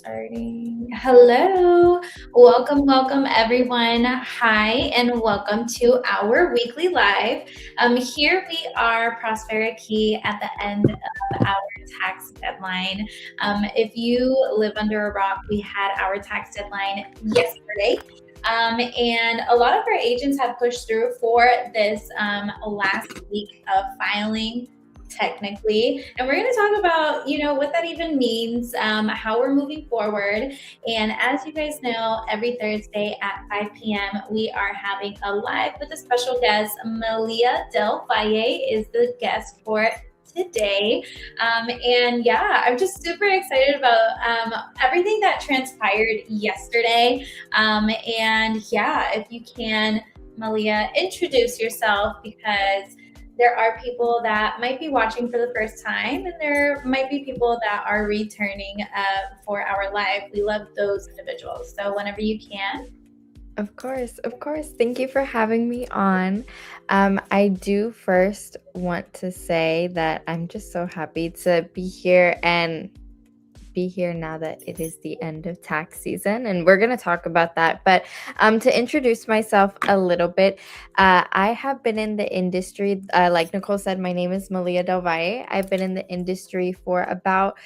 Starting. Hello. Welcome everyone. Hi, and welcome to our weekly live. Here we are, Prospera Key, at the end of our tax deadline. If you live under a rock, we had our tax deadline yesterday. And a lot of our agents have pushed through for this last week of filing technically, and we're going to talk about what that even means, how we're moving forward. And as you guys know, every Thursday at 5 p.m. we are having a live with a special guest. Malia Del Valle is the guest for today. And yeah, I'm just super excited about everything that transpired yesterday. And yeah, if you can, Malia, introduce yourself, because there are people that might be watching for the first time, and there might be people that are returning for our live. We love those individuals. So whenever you can. Of course. Thank you for having me on. I do first want to say that I'm just so happy to be here now that it is the end of tax season, and we're going to talk about that. But to introduce myself a little bit, I have been in the industry, like Nicole said, my name is Malia Del Valle. I've been in the industry for about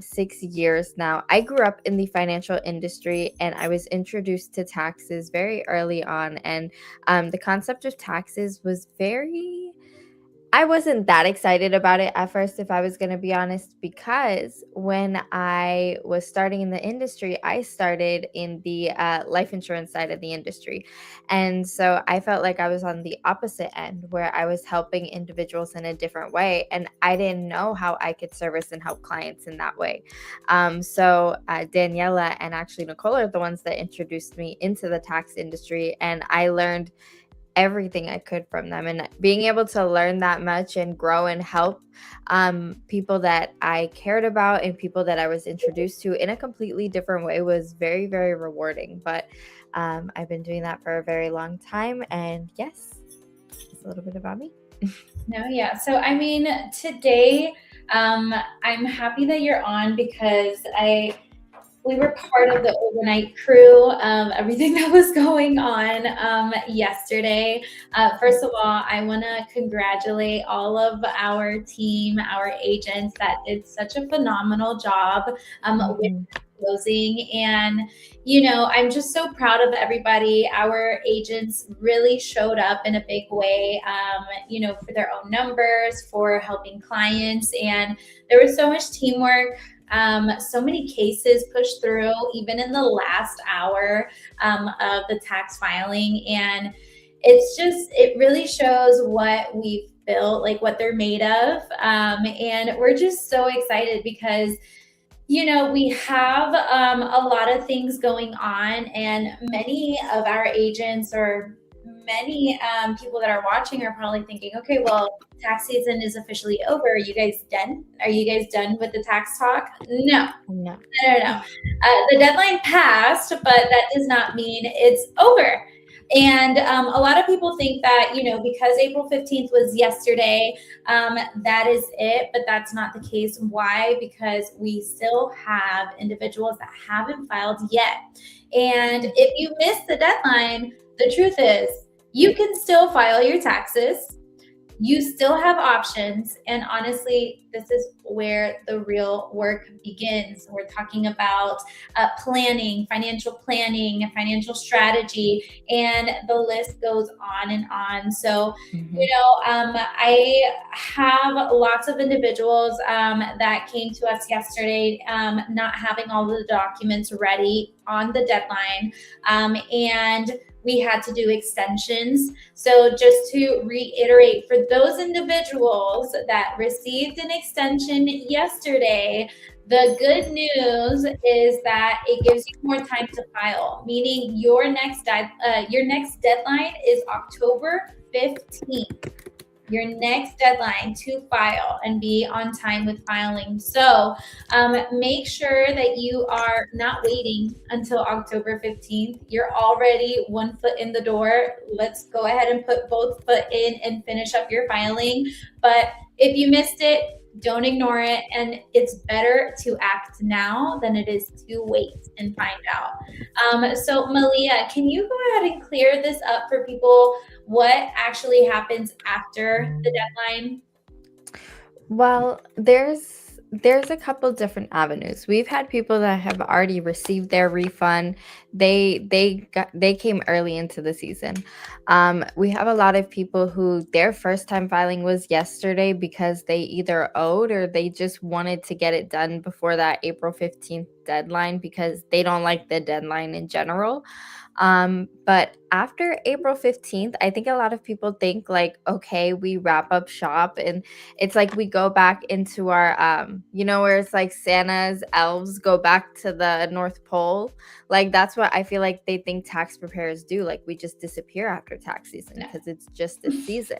6 years now. I grew up in the financial industry, and I was introduced to taxes very early on, and the concept of taxes was I wasn't that excited about it at first, if I was going to be honest, because when I was starting in the industry, I started in the life insurance side of the industry. And so I felt like I was on the opposite end, where I was helping individuals in a different way. And I didn't know how I could service and help clients in that way. So Daniela and actually Nicole are the ones that introduced me into the tax industry. And I learned everything I could from them, and being able to learn that much and grow and help people that I cared about and people that I was introduced to in a completely different way was very, very rewarding. But I've been doing that for a very long time, and yes, it's a little bit about me. No, yeah. So I mean, today I'm happy that you're on, because we were part of the overnight crew, everything that was going on yesterday. First of all, I want to congratulate all of our team, our agents that did such a phenomenal job with closing. And, I'm just so proud of everybody. Our agents really showed up in a big way, for their own numbers, for helping clients. And there was so much teamwork. So many cases pushed through, even in the last hour of the tax filing. And it really shows what we've built, like what they're made of. And we're just so excited because we have a lot of things going on, and many of our agents, or many people that are watching, are probably thinking, okay, well, tax season is officially over. Are you guys done? Are you guys done with the tax talk? No. The deadline passed, but that does not mean it's over. And a lot of people think that, because April 15th was yesterday, that is it, but that's not the case. Why? Because we still have individuals that haven't filed yet. And if you missed the deadline, the truth is you can still file your taxes. You still have options. And honestly, this is where the real work begins. We're talking about planning, financial strategy, and the list goes on and on. So, I have lots of individuals that came to us yesterday, not having all the documents ready on the deadline. And we had to do extensions. So just to reiterate, for those individuals that received an extension yesterday, the good news is that it gives you more time to file, meaning your next deadline is October 15th. Your next deadline to file and be on time with filing. So make sure that you are not waiting until October 15th. You're already one foot in the door. Let's go ahead and put both foot in and finish up your filing. But if you missed it, Don't ignore it. And it's better to act now than it is to wait and find out. So, Malia, can you go ahead and clear this up for people? What actually happens after the deadline? Well, there's a couple different avenues. We've had people that have already received their refund. They came early into the season. We have a lot of people who their first time filing was yesterday because they either owed or they just wanted to get it done before that April 15th deadline because they don't like the deadline in general. But after April 15th, I think a lot of people think like, okay, we wrap up shop and it's like we go back into our where it's like Santa's elves go back to the North Pole. Like that's what I feel like they think tax preparers do. Like we just disappear after tax season No. because it's just a season.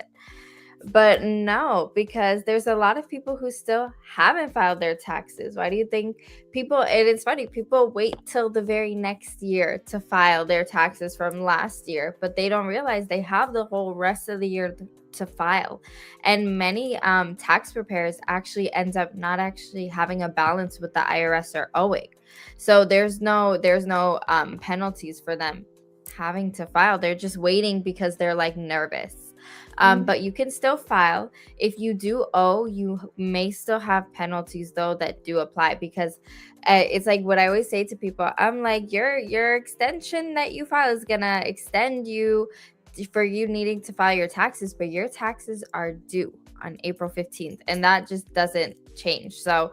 But no, because there's a lot of people who still haven't filed their taxes. Why do you think people, and it's funny, people wait till the very next year to file their taxes from last year, but they don't realize they have the whole rest of the year to file. And many tax preparers actually end up not actually having a balance with the IRS or owing. So there's no penalties for them having to file. They're just waiting because they're like nervous. But you can still file. If you do owe, you may still have penalties though that do apply because it's like what I always say to people. I'm like, your extension that you file is gonna extend you for you needing to file your taxes, but your taxes are due on April 15th, and that just doesn't change. So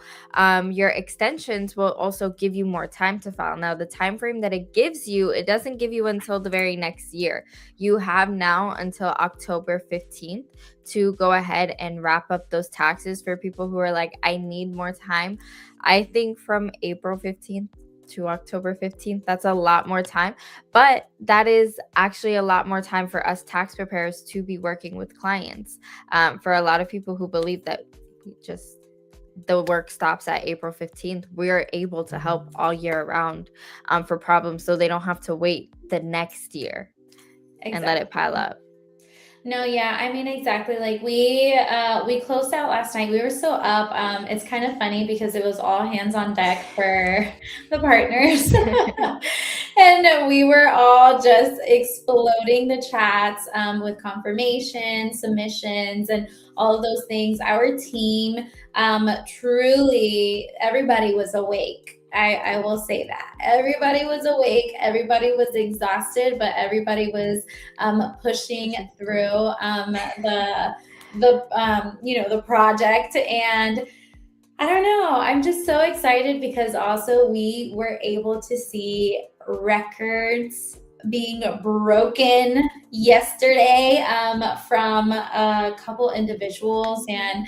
your extensions will also give you more time to file. Now, the time frame that it gives you, it doesn't give you until the very next year. You have now until October 15th to go ahead and wrap up those taxes. For people who are like, I need more time, I think from April 15th to October 15th, that's a lot more time. But that is actually a lot more time for us tax preparers to be working with clients. For a lot of people who believe that just the work stops at April 15th, we are able to help all year round for problems so they don't have to wait the next year and let it pile up. No, yeah, I mean exactly. Like we closed out last night. We were so up. It's kind of funny because it was all hands on deck for the partners. And we were all just exploding the chats with confirmation, submissions, and all of those things. Our team, truly, everybody was awake. I will say that everybody was awake, everybody was exhausted, but everybody was pushing through the project. And I don't know, I'm just so excited because also we were able to see records being broken yesterday from a couple individuals. And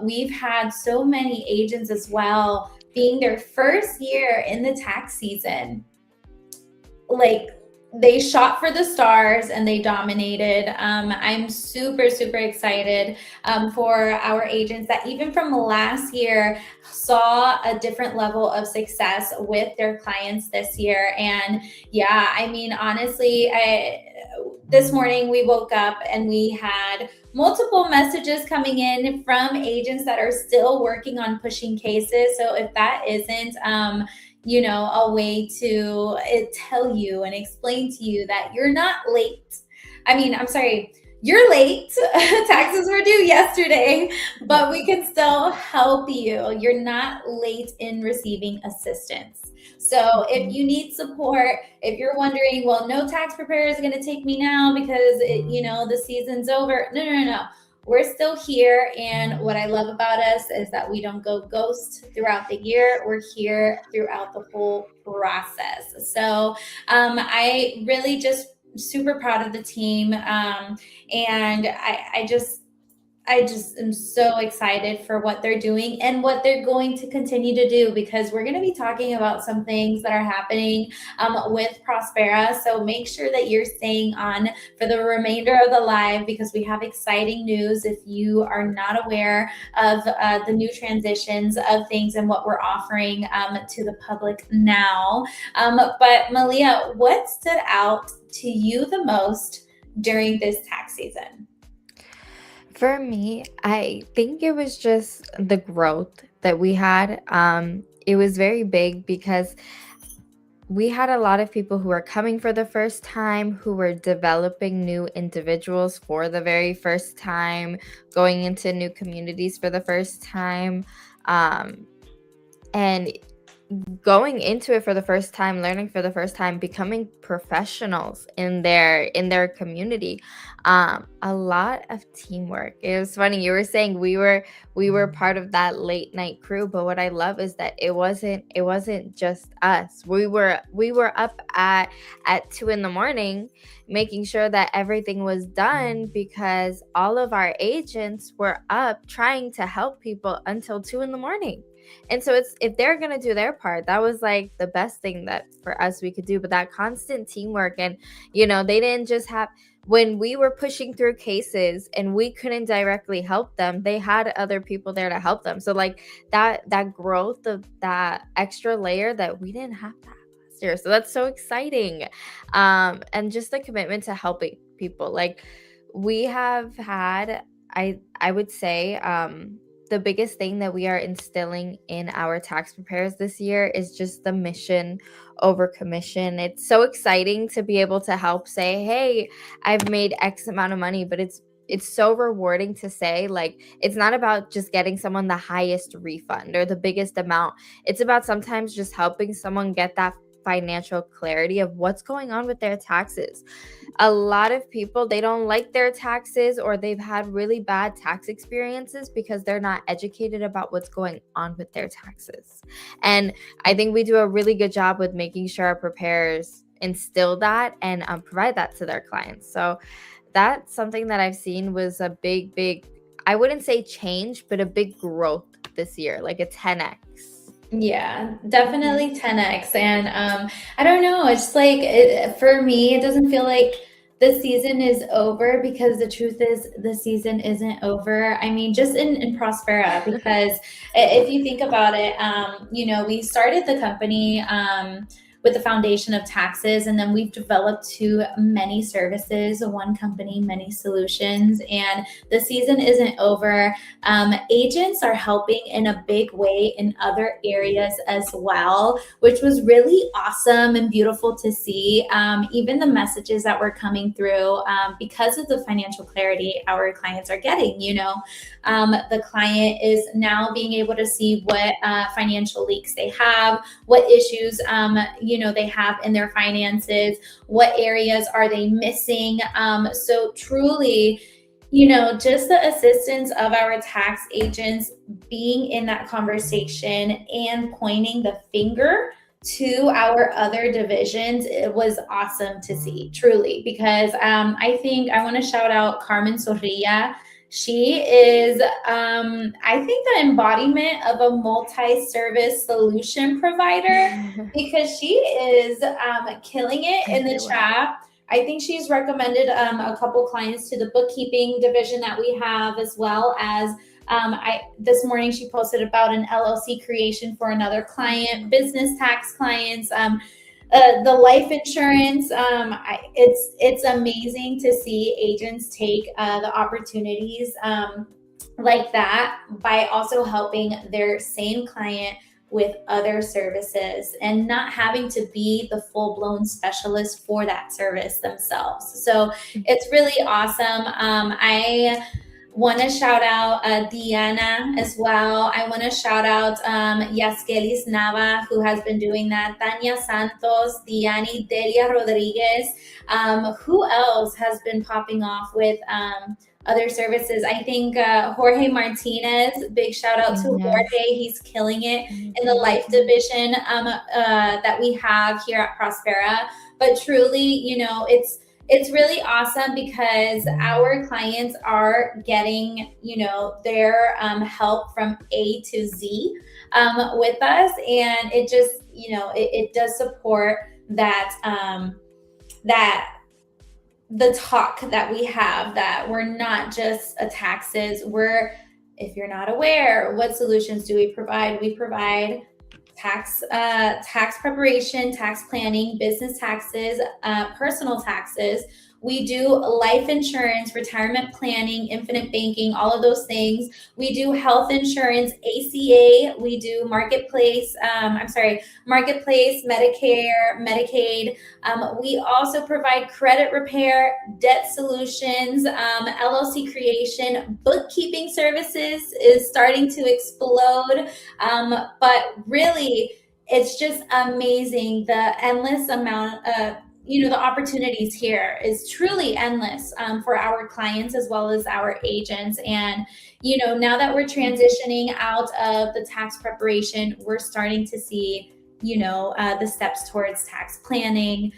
we've had so many agents as well being their first year in the tax season, like they shot for the stars and they dominated. I'm super, super excited for our agents that even from last year saw a different level of success with their clients this year. And yeah, I mean, honestly, this morning we woke up and we had multiple messages coming in from agents that are still working on pushing cases. So if that isn't, a way to tell you and explain to you that you're not late. I mean, I'm sorry, you're late. Taxes were due yesterday, but we can still help you. You're not late in receiving assistance. So if you need support, if you're wondering, well, no tax preparer is going to take me now because the season's over. No. We're still here. And what I love about us is that we don't go ghost throughout the year. We're here throughout the whole process. So I really just super proud of the team. And I just am so excited for what they're doing and what they're going to continue to do, because we're going to be talking about some things that are happening with Prospera. So make sure that you're staying on for the remainder of the live, because we have exciting news if you are not aware of the new transitions of things and what we're offering to the public now. But Malia, what stood out to you the most during this tax season? For me, I think it was just the growth that we had. It was very big because we had a lot of people who were coming for the first time, who were developing new individuals for the very first time, going into new communities for the first time. Um, and going into it for the first time, learning for the first time, becoming professionals in their community. A lot of teamwork. It was funny, you were saying we were part of that late night crew, but what I love is that it wasn't just us. We were up at 2 in the morning making sure that everything was done because all of our agents were up trying to help people until 2 in the morning. And so it's, if they're going to do their part, that was like the best thing that for us we could do. But that constant teamwork, and they didn't just have, when we were pushing through cases and we couldn't directly help them, they had other people there to help them. So like that growth of that extra layer that we didn't have that last year. So that's so exciting. And just the commitment to helping people. Like we have had, I would say, the biggest thing that we are instilling in our tax preparers this year is just the mission over commission. It's so exciting to be able to help say, hey, I've made X amount of money, but it's so rewarding to say, like, it's not about just getting someone the highest refund or the biggest amount. It's about sometimes just helping someone get that financial clarity of what's going on with their taxes. A lot of people, they don't like their taxes, or they've had really bad tax experiences because they're not educated about what's going on with their taxes. And I think we do a really good job with making sure our preparers instill that and provide that to their clients. So that's something that I've seen was a big, I wouldn't say change, but a big growth this year, like a 10x. Yeah, Mhm. definitely 10x. And I don't know, it's like for me, it doesn't feel like the season is over, because the truth is the season isn't over. I mean, just in Prospera, because if you think about it, we started the company with the foundation of taxes, and then we've developed to many services, one company, many solutions, and the season isn't over. Agents are helping in a big way in other areas as well, which was really awesome and beautiful to see. Even the messages that were coming through, because of the financial clarity our clients are getting, the client is now being able to see what financial leaks they have, what issues, they have in their finances, what areas are they missing. So truly, just the assistance of our tax agents being in that conversation and pointing the finger to our other divisions, it was awesome to see, truly, because I think I want to shout out Carmen Sorrilla. She is, I think, the embodiment of a multi service solution provider, because she is killing it in the Everywhere. chat. I think she's recommended a couple clients to the bookkeeping division that we have, as well as I this morning she posted about an LLC creation for another client, Mhm. business tax clients, the life insurance. It's amazing to see agents take the opportunities like that by also helping their same client with other services and not having to be the full blown specialist for that service themselves. So it's really awesome. I want to shout out Diana as well. I want to shout out Yaskelis Nava, who has been doing that. Tanya Santos, Diani Delia Rodriguez. Who else has been popping off with other services? I think Jorge Martinez. Big shout out to Yes. Jorge. He's killing it in the life Mhm. division that we have here at Prospera. But truly, it's really awesome because our clients are getting, their help from A to Z with us, and it just, it does support that the talk that we have, that we're not just a taxes. If you're not aware, what solutions do we provide? We provide tax preparation, tax planning, business taxes, personal taxes. We do life insurance, retirement planning, infinite banking, all of those things. We do health insurance, ACA. We do marketplace, Medicare, Medicaid. We also provide credit repair, debt solutions, LLC creation, bookkeeping services is starting to explode. But really, it's just amazing the endless amount of the opportunities here is truly endless for our clients as well as our agents. And now that we're transitioning out of the tax preparation, we're starting to see the steps towards tax planning,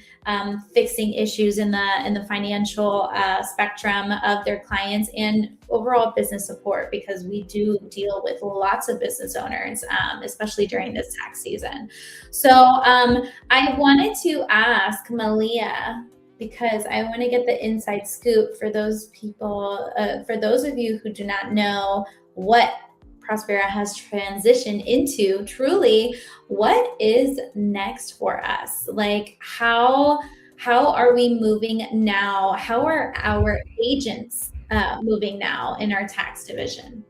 fixing issues in the financial spectrum of their clients, and overall business support, because we do deal with lots of business owners, especially during this tax season. So I wanted to ask Malia, because I want to get the inside scoop for those people, for those of you who do not know what Prospera has transitioned into. Truly, what is next for us? Like, how are we moving now? How are our agents moving now in our tax division?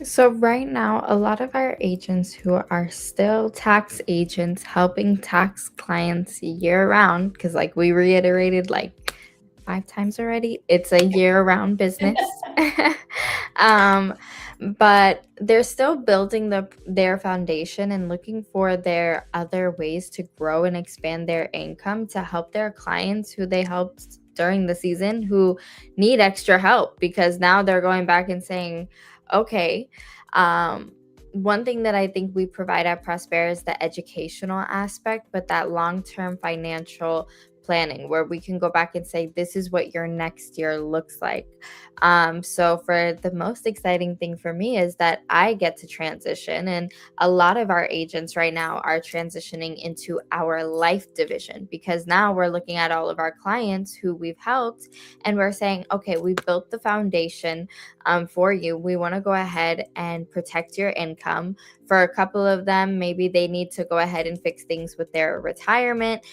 So, right now, a lot of our agents who are still tax agents helping tax clients year round, because, like we reiterated like 5 times already, it's a year round business. um, but they're still building their foundation and looking for their other ways to grow and expand their income to help their clients who they helped during the season who need extra help, because now they're going back and saying, okay, one thing that I think we provide at Prospera is the educational aspect, but that long-term financial planning where we can go back and say, this is what your next year looks like. So for the most exciting thing for me is that I get to transition, and a lot of our agents right now are transitioning into our life division, because now we're looking at all of our clients who we've helped and we're saying, okay, we built the foundation for you. We want to go ahead and protect your income. For a couple of them, maybe they need to go ahead and fix things with their retirement.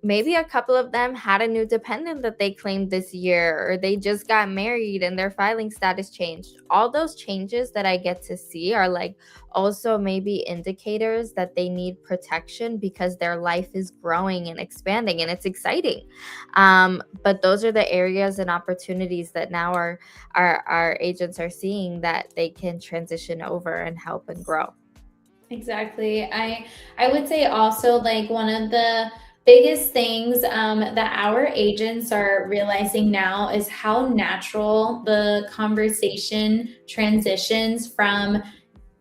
Maybe a couple of them had a new dependent that they claimed this year, or they just got married and their filing status changed. All those changes that I get to see are like also maybe indicators that they need protection because their life is growing and expanding and it's exciting. But those are the areas and opportunities that now our agents are seeing that they can transition over and help and grow. Exactly. I would say also, like, one of the biggest things that our agents are realizing now is how natural the conversation transitions from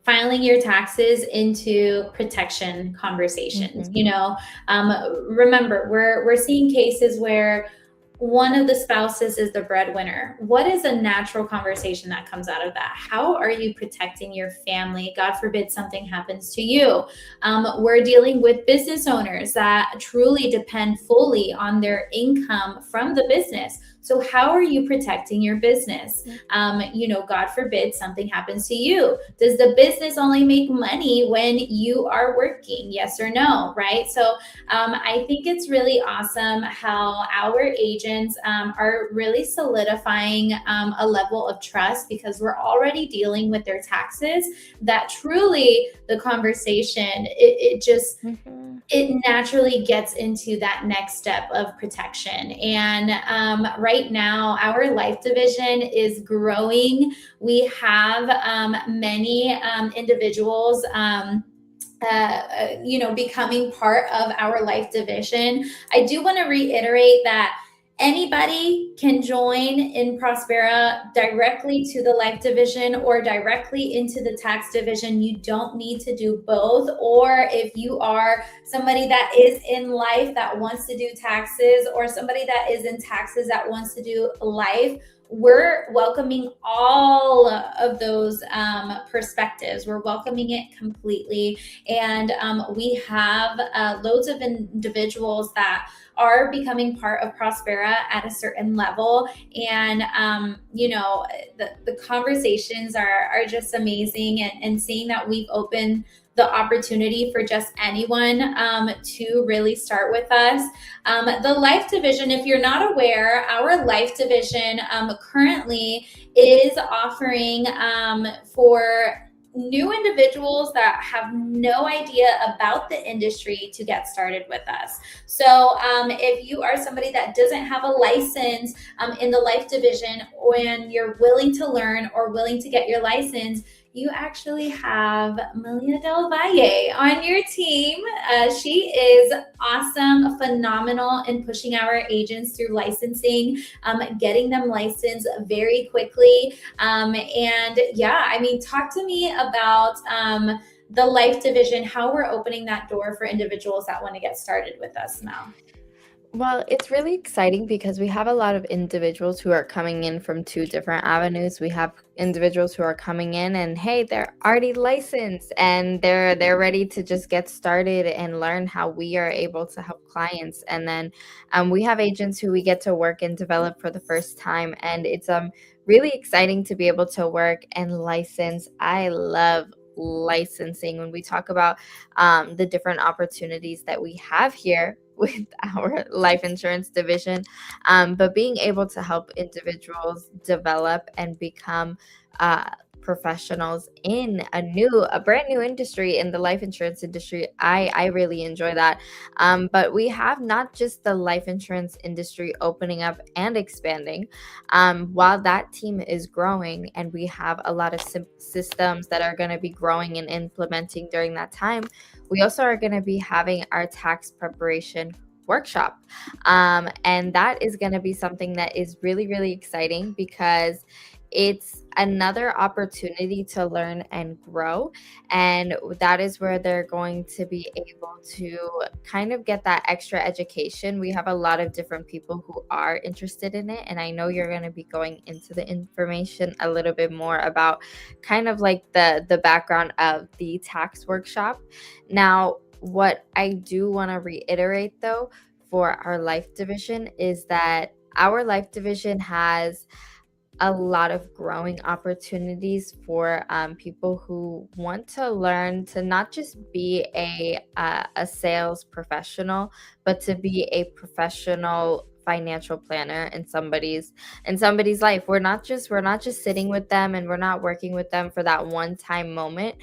filing your taxes into protection conversations. Mhm. Remember, we're seeing cases where one of the spouses is the breadwinner. What is a natural conversation that comes out of that? How are you protecting your family? God forbid something happens to you. We're dealing with business owners that truly depend fully on their income from the business. So how are you protecting your business? God forbid something happens to you. Does the business only make money when you are working? Yes or no, right? So I think it's really awesome how our agents are really solidifying a level of trust, because we're already dealing with their taxes, that truly the conversation, it just Mhm. it naturally gets into that next step of protection. And right now, our life division is growing. We have many individuals. Becoming part of our life division. I do want to reiterate that anybody can join in Prospera directly to the life division or directly into the tax division. You don't need to do both. Or if you are somebody that is in life that wants to do taxes, or somebody that is in taxes that wants to do life, we're welcoming all of those perspectives. We're welcoming it completely. And we have loads of individuals that are becoming part of Prospera at a certain level. And, the conversations are just amazing. And seeing that we've opened the opportunity for just anyone to really start with us. The life division, if you're not aware, our life division currently is offering for new individuals that have no idea about the industry to get started with us. So if you are somebody that doesn't have a license in the life division, when you're willing to learn or willing to get your license, you actually have Malia Del Valle on your team. She is awesome, phenomenal in pushing our agents through licensing, getting them licensed very quickly. And yeah, I mean, talk to me about the life division, how we're opening that door for individuals that want to get started with us, Mel. Well, it's really exciting because we have a lot of individuals who are coming in from two different avenues. We have individuals who are coming in and hey, they're already licensed and they're ready to just get started and learn how we are able to help clients. And then we have agents who we get to work and develop for the first time, and it's really exciting to be able to work and license. I love licensing. When we talk about the different opportunities that we have here with our life insurance division, but being able to help individuals develop and become professionals in a brand new industry, in the life insurance industry, I really enjoy that. But we have not just the life insurance industry opening up and expanding. While that team is growing and we have a lot of systems that are going to be growing and implementing during that time, we also are going to be having our tax preparation workshop. And that is going to be something that is really, really exciting because it's another opportunity to learn and grow. And that is where they're going to be able to kind of get that extra education. We have a lot of different people who are interested in it. And I know you're going to be going into the information a little bit more about kind of like the background of the tax workshop. Now, what I do want to reiterate though for our life division is that our life division has a lot of growing opportunities for people who want to learn to not just be a sales professional, but to be a professional financial planner in somebody's life. We're not just sitting with them and we're not working with them for that one time moment.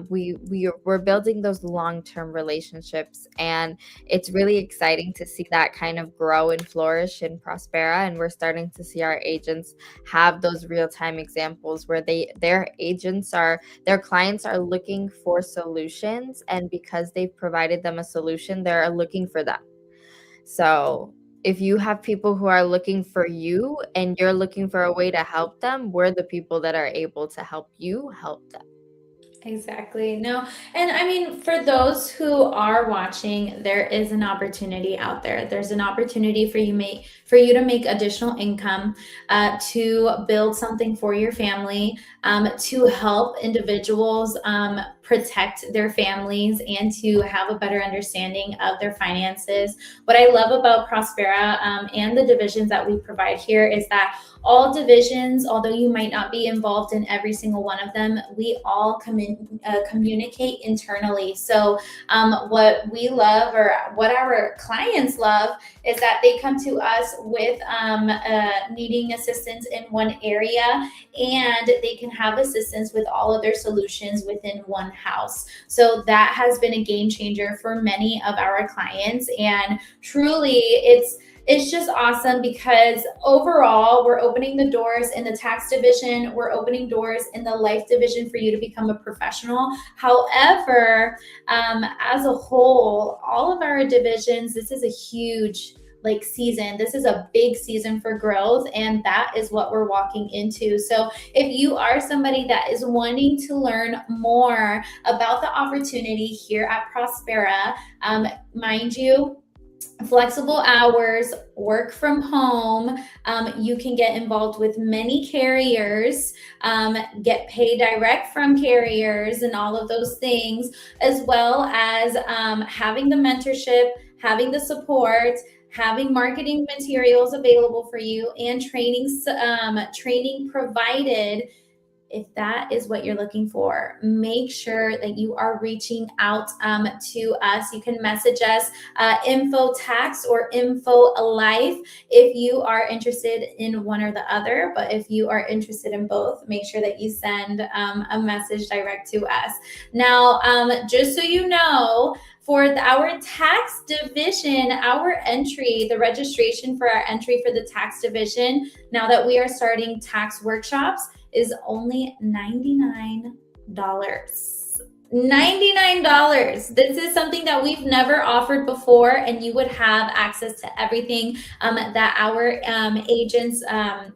We're building those long-term relationships, and it's really exciting to see that kind of grow and flourish in Prospera. And we're starting to see our agents have those real-time examples where their clients are looking for solutions, and because they've provided them a solution, they're looking for them. So if you have people who are looking for you and you're looking for a way to help them, we're the people that are able to help you help them. Exactly. No. And I mean, for those who are watching, there is an opportunity out there. There's an opportunity for you to make additional income, to build something for your family, to help individuals protect their families, and to have a better understanding of their finances. What I love about Prospera and the divisions that we provide here is that all divisions, although you might not be involved in every single one of them, we all communicate internally. So what we love, or what our clients love, is that they come to us with needing assistance in one area, and they can have assistance with all of their solutions within one house. So that has been a game changer for many of our clients, and truly it's just awesome because overall, we're opening the doors in the tax division, we're opening doors in the life division for you to become a professional. However, as a whole, all of our divisions, this is a huge season. This is a big season for growth, and that is what we're walking into. So if you are somebody that is wanting to learn more about the opportunity here at Prospera, mind you, flexible hours, work from home. You can get involved with many carriers, get paid direct from carriers, and all of those things, as well as having the mentorship, having the support, having marketing materials available for you, and training provided if that is what you're looking for, make sure that you are reaching out to us. You can message us info tax or info life if you are interested in one or the other. But if you are interested in both, make sure that you send a message direct to us. Now, just so you know, for our tax division, our entry, the registration for our entry for the tax division, now that we are starting tax workshops, is only $99. $99. This is something that we've never offered before, and you would have access to everything that our agents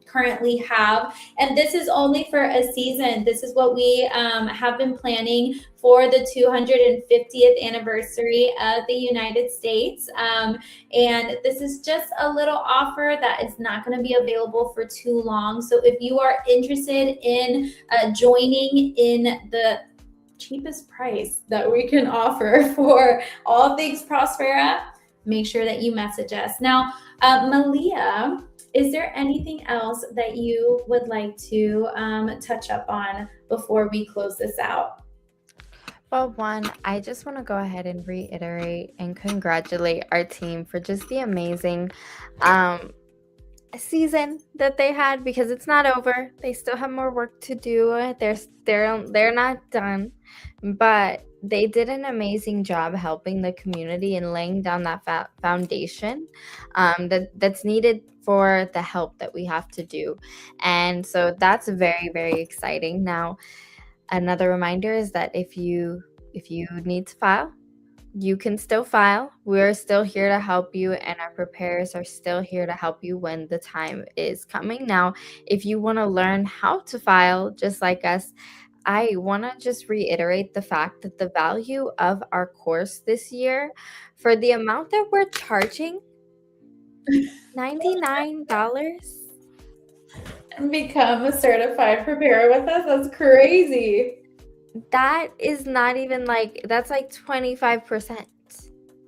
currently have. And this is only for a season. This is what we have been planning for the 250th anniversary of the United States. And this is just a little offer that is not going to be available for too long. So if you are interested in joining in the cheapest price that we can offer for all things Prospera, make sure that you message us. Now, Malia, is there anything else that you would like to touch up on before we close this out? Well, one, I just want to go ahead and reiterate and congratulate our team for just the amazing season that they had, because it's not over. They still have more work to do. They're not done, but they did an amazing job helping the community and laying down that foundation that's needed for the help that we have to do. And so that's very, very exciting. Now, another reminder is that if you need to file, you can still file. We're still here to help you, and our preparers are still here to help you when the time is coming. Now, if you want to learn how to file just like us, I want to just reiterate the fact that the value of our course this year, for the amount that we're charging, $99. And become a certified preparer with us? That's crazy. That is not even that's like 25%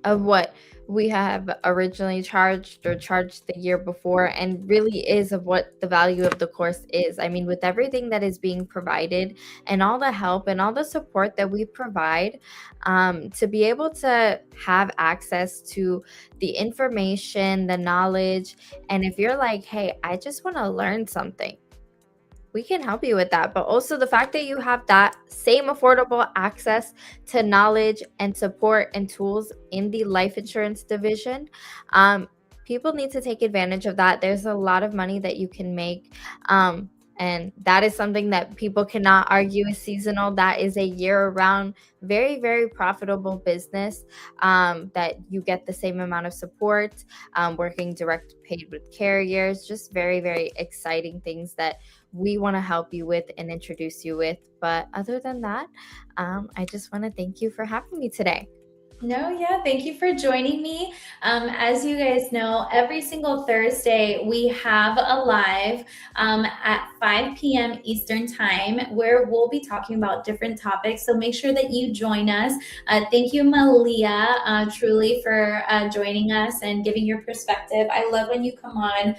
of what we have originally charged the year before, and really is of what the value of the course is. I mean, with everything that is being provided and all the help and all the support that we provide, to be able to have access to the information, the knowledge, and if you're like, hey, I just want to learn something, we can help you with that. But also the fact that you have that same affordable access to knowledge and support and tools in the life insurance division, people need to take advantage of that. There's a lot of money that you can make. And that is something that people cannot argue is seasonal. That is a year-round, very, very profitable business, that you get the same amount of support, working direct paid with carriers, just very, very exciting things that we want to help you with and introduce you with. But other than that, I just want to thank you for having me today. No, yeah, thank you for joining me. As you guys know, every single Thursday we have a live at 5 p.m. Eastern Time where we'll be talking about different topics. So make sure that you join us. Thank you, Malia, truly for joining us and giving your perspective. I love when you come on.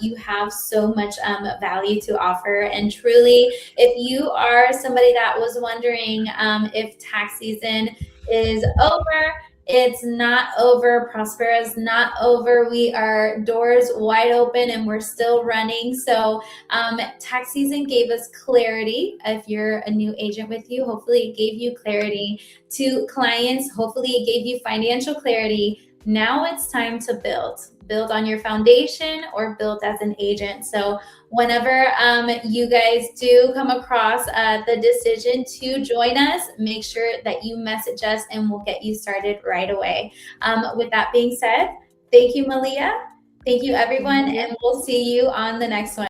You have so much value to offer. And truly, if you are somebody that was wondering if tax season is over. It's not over. Prospera is not over. We are doors wide open and we're still running. So tax season gave us clarity. If you're a new agent with you, hopefully it gave you clarity to clients. Hopefully it gave you financial clarity. Now it's time to build on your foundation or build as an agent. So whenever you guys do come across the decision to join us, make sure that you message us and we'll get you started right away. With that being said, thank you, Malia. Thank you, everyone, and we'll see you on the next one.